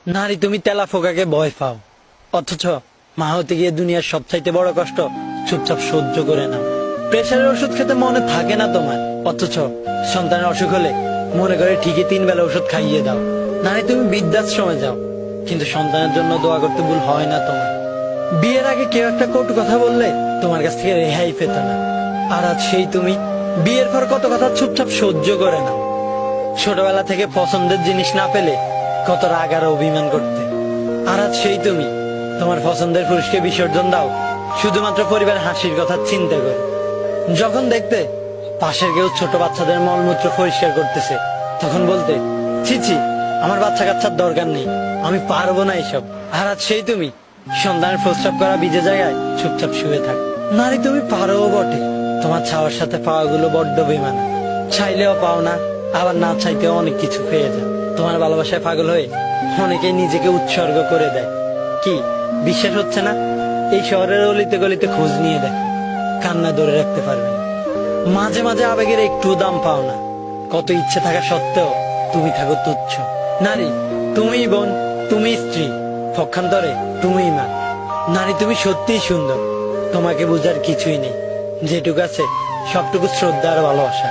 নারী তুমি তেলা ফোকাকে ভয় পাও, অথচ মা হতে গিয়ে দুনিয়ার সবচাইতে বড় কষ্ট চুপচাপ সহ্য করে নাও। প্রেশারের ওষুধ খেতে মনে থাকে না তোমার, অথচ সন্তানের অসুখ হলে মনে করে ঠিকই 3 বেলা ওষুধ খাইয়ে দাও। নারী তুমি বৃদ্ধাশ্রমে যাও, কিন্তু সন্তানের জন্য দোয়া করতে ভুল হয় না তোমার। বিয়ের আগে কেউ একটা কটু কথা বললে তোমার কাছ থেকে রেহাই পেত না, আর আজ সেই তুমি বিয়ের পর কত কথা চুপচাপ সহ্য করে নাও। ছোটবেলা থেকে পছন্দের জিনিস না পেলে কত রাগ আর অভিমান করতে, আর আজ সেই তুমি তোমার পছন্দের পুরুষকে বিসর্জন দাও শুধুমাত্র পরিবারের হাসির কথা চিন্তা করে। যখন দেখতে পাশের কেউ ছোট বাচ্চাদের মলমূত্র পরিষ্কার করতেছে, তখন বলতে ছি ছি, আমার বাচ্চা কাচ্চার দরকার নেই, আমি পারবো না এইসব। আর আজ সেই তুমি সন্তানের প্রস্রাব করা ভিজে জায়গায় চুপচাপ শুয়ে থাক। নারী তুমি পারো বটে, তোমার ছাওয়ার সাথে পাওয়াগুলো বড্ড বেমানা। চাইলেও পাও না, আবার না চাইতেও অনেক কিছু পেয়ে যায়। তোমার ভালোবাসায় পাগল হয়ে অনেকে নিজেকে উৎসর্গ করে দেয়। কি বিশ্বাস হচ্ছে না? এই শহরের অলিতে গলিতে খোঁজ নিয়ে দেয়, কান্না ধরে রাখতে পারবে না। মাঝে মাঝে আবেগের একটু দাম পাও না, কত ইচ্ছে থাকা সত্ত্বেও তুমি থাকো তুচ্ছ। নারী তুমিই বোন, তুমি স্ত্রী, পক্ষান্তরে তুমিই মা। নারী তুমি সত্যিই সুন্দর, তোমাকে বোঝার কিছুই নেই, যেটুকু আছে সবটুকু শ্রদ্ধা আর ভালোবাসা।